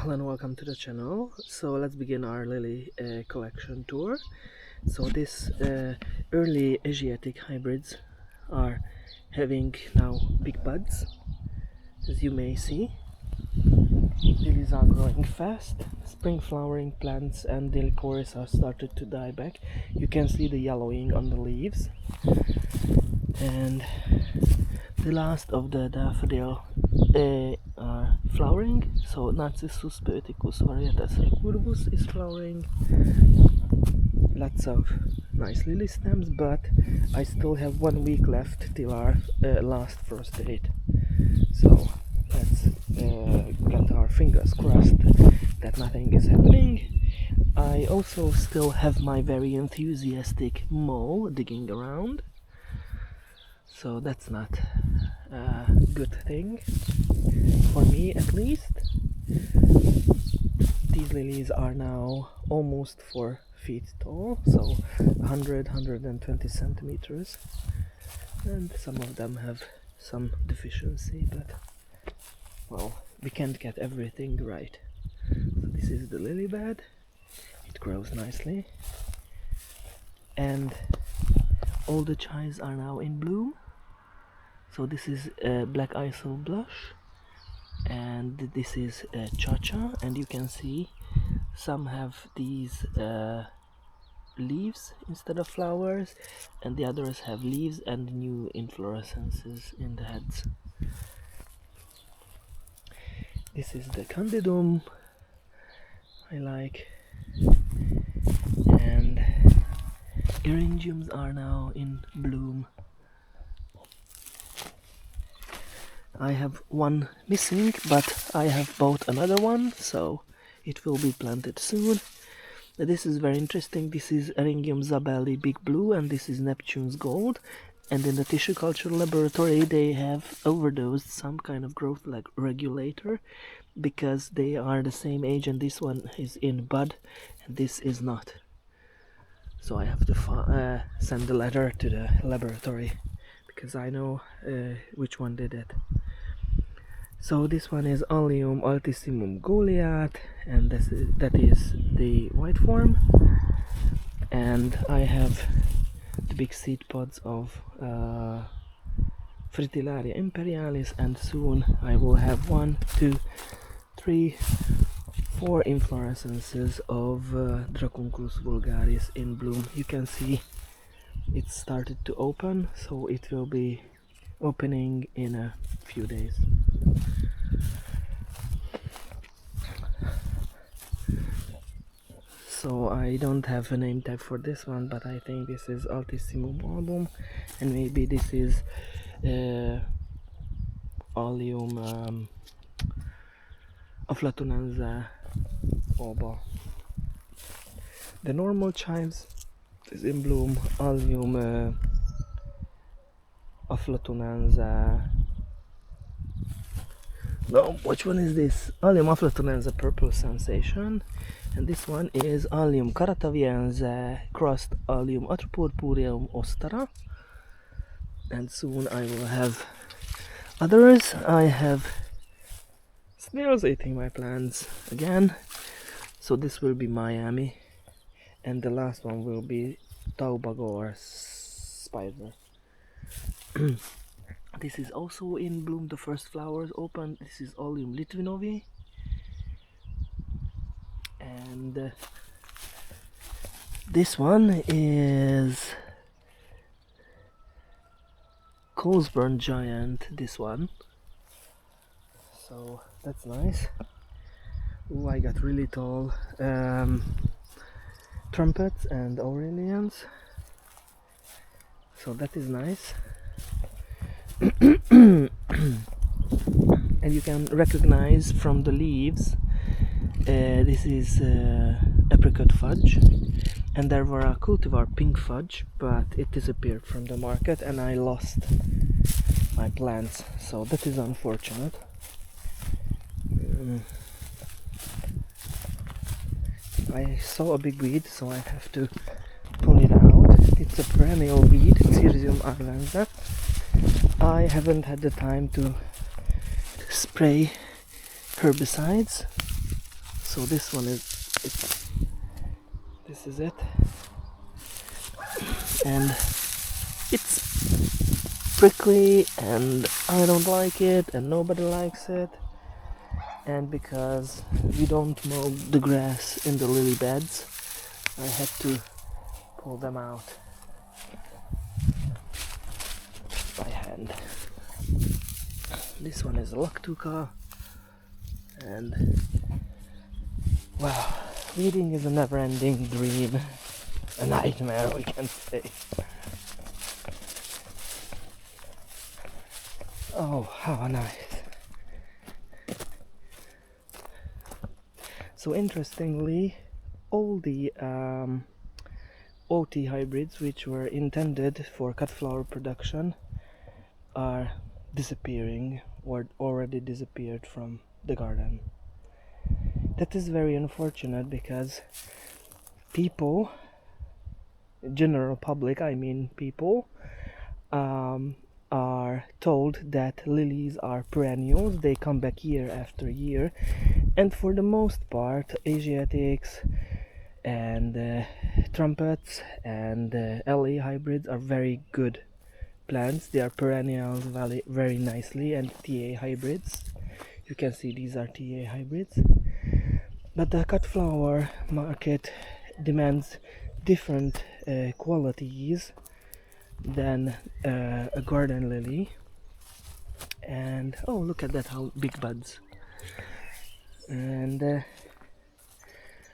Hello and welcome to the channel. So let's begin our lily collection tour. So this early Asiatic hybrids are having now big buds, as you may see. Lilies are growing fast. Spring flowering plants and delichorus are started to die back. You can see the yellowing on the leaves. And the last of the daffodil are flowering. So Narcissus poeticus varietas recurvus is flowering. Lots of nice lily stems, but I still have 1 week left till our last frost date. So let's get our fingers crossed that nothing is happening. I also still have my very enthusiastic mole digging around. So that's not a good thing, for me at least. These lilies are now almost 4 feet tall, so 120 centimeters, and some of them have some deficiency, but well, we can't get everything right. So this is the lily bed. It grows nicely, and all the chives are now in bloom. So this is Black Isle Blush, and this is Cha-Cha, and you can see some have these leaves instead of flowers, and the others have leaves and new inflorescences in the heads. This is the Candidum I like, and eryngiums are now in bloom. I have one missing, but I have bought another one, so it will be planted soon. This is very interesting. This is Eryngium Zabelli Big Blue, and this is Neptune's Gold. And in the tissue culture laboratory they have overdosed some kind of growth regulator, because they are the same age, and this one is in bud and this is not. So I have to send a letter to the laboratory, because I know which one did it. So this one is Allium altissimum Goliath, and that is the white form. And I have the big seed pods of Fritillaria imperialis, and soon I will have 1, 2, 3, 4 inflorescences of Dracunculus vulgaris in bloom. You can see it started to open, so it will be opening in a few days. So I don't have a name tag for this one, but I think this is Altissimum album, and maybe this is Allium aflatunense alba. The normal chives is in bloom, Allium aflatunense. No, which one is this? Allium aflatunense Purple Sensation, and this one is Allium carataviense crossed Allium atropurpureum ostara. And soon I will have others. I have snails eating my plants again, so this will be Miami, and the last one will be Taubagor spider. This is also in bloom, the first flowers open. This is Allium litvinovi, and this one is Colesburn Giant, this one. So that's nice. Ooh, I got really tall trumpets and Aurelians, so that is nice. And you can recognize from the leaves, this is apricot fudge, and there were a cultivar pink fudge, but it disappeared from the market and I lost my plants, so that is unfortunate. I saw a big weed, so I have to pull it out. It's a perennial weed, Cirsium arvense. I haven't had the time to spray herbicides, So this one is this is it, and it's prickly and I don't like it and nobody likes it, and because we don't mow the grass in the lily beds, I had to pull them out by hand. This one is a Lactuca, and wow, weeding is a never-ending dream, a nightmare we can say. Oh, how nice. So interestingly, all the OT hybrids which were intended for cut flower production are disappearing or already disappeared from the garden. That is very unfortunate because people, general public, I mean people, are told that lilies are perennials, they come back year after year, and for the most part Asiatics and trumpets and LA hybrids are very good plants. They are perennials very nicely, and TA hybrids, you can see these are TA hybrids. But the cut flower market demands different qualities than a garden lily. And oh, look at that, how big buds. And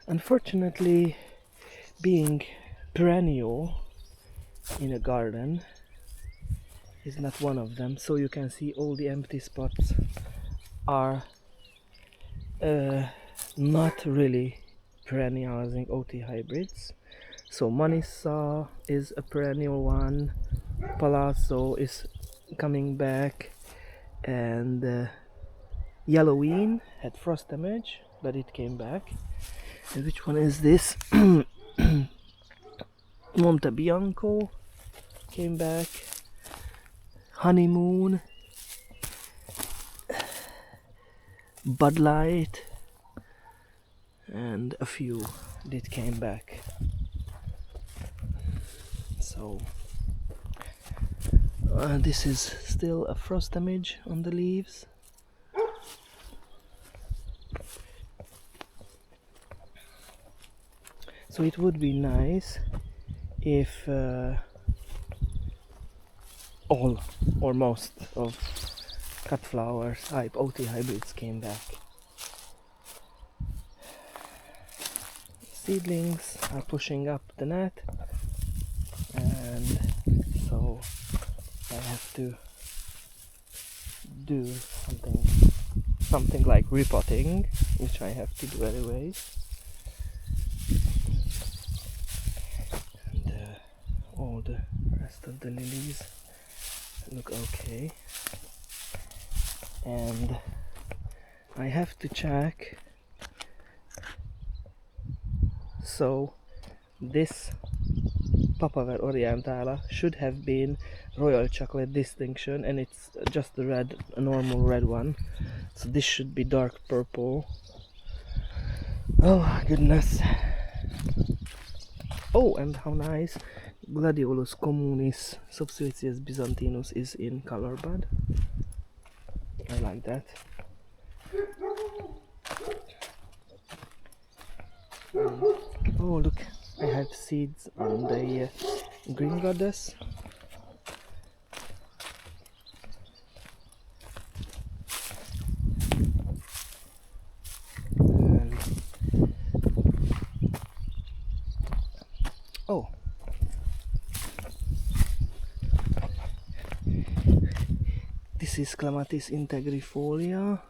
unfortunately, being perennial in a garden is not one of them. So you can see all the empty spots are not really perennializing OT hybrids. So Manissa is a perennial one, Palazzo is coming back, and Yelloween had frost damage, but it came back. And which one is this? Monte Bianco came back, Honeymoon, Bud Light, and a few did came back. So this is still a frost damage on the leaves. So it would be nice if all or most of cut flower type OT hybrids came back. Seedlings are pushing up the net, and so I have to do something like repotting, which I have to do anyway. And all the rest of the lilies look okay, and I have to check. So this Papaver orientala should have been royal chocolate distinction, and it's just a red, a normal red one. So this should be dark purple. Oh goodness. Oh, and how nice, Gladiolus communis subspecies byzantinus is in color bud. I like that. Oh look, I have seeds on the green goddess. And oh, this is Clematis integrifolia,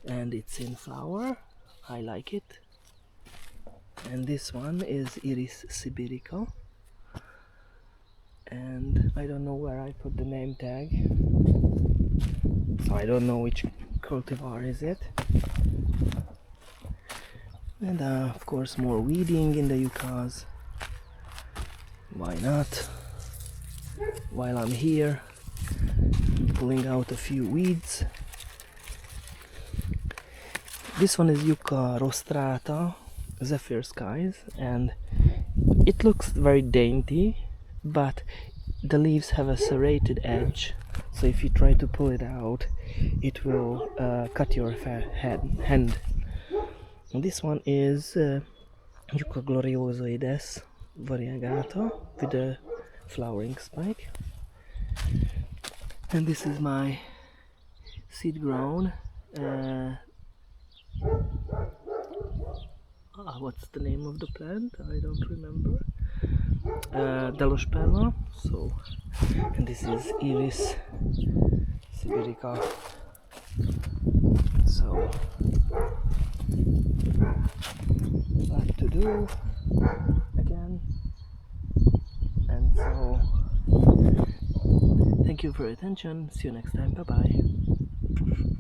and it's in flower. I like it. And this one is Iris sibirica, and I don't know where I put the name tag, so I don't know which cultivar is it. And of course more weeding in the yuccas. Why not? While I'm here, I'm pulling out a few weeds. This one is Yucca rostrata, Zephyr Skies, and it looks very dainty, but the leaves have a serrated edge, so if you try to pull it out, it will cut your hand. And this one is Yucca gloriosoides variegata with a flowering spike. And this is my seed grown. What's the name of the plant? I don't remember. Delosperma. So, and this is Iris sibirica. So, lot to do again. And so, thank you for your attention. See you next time. Bye bye.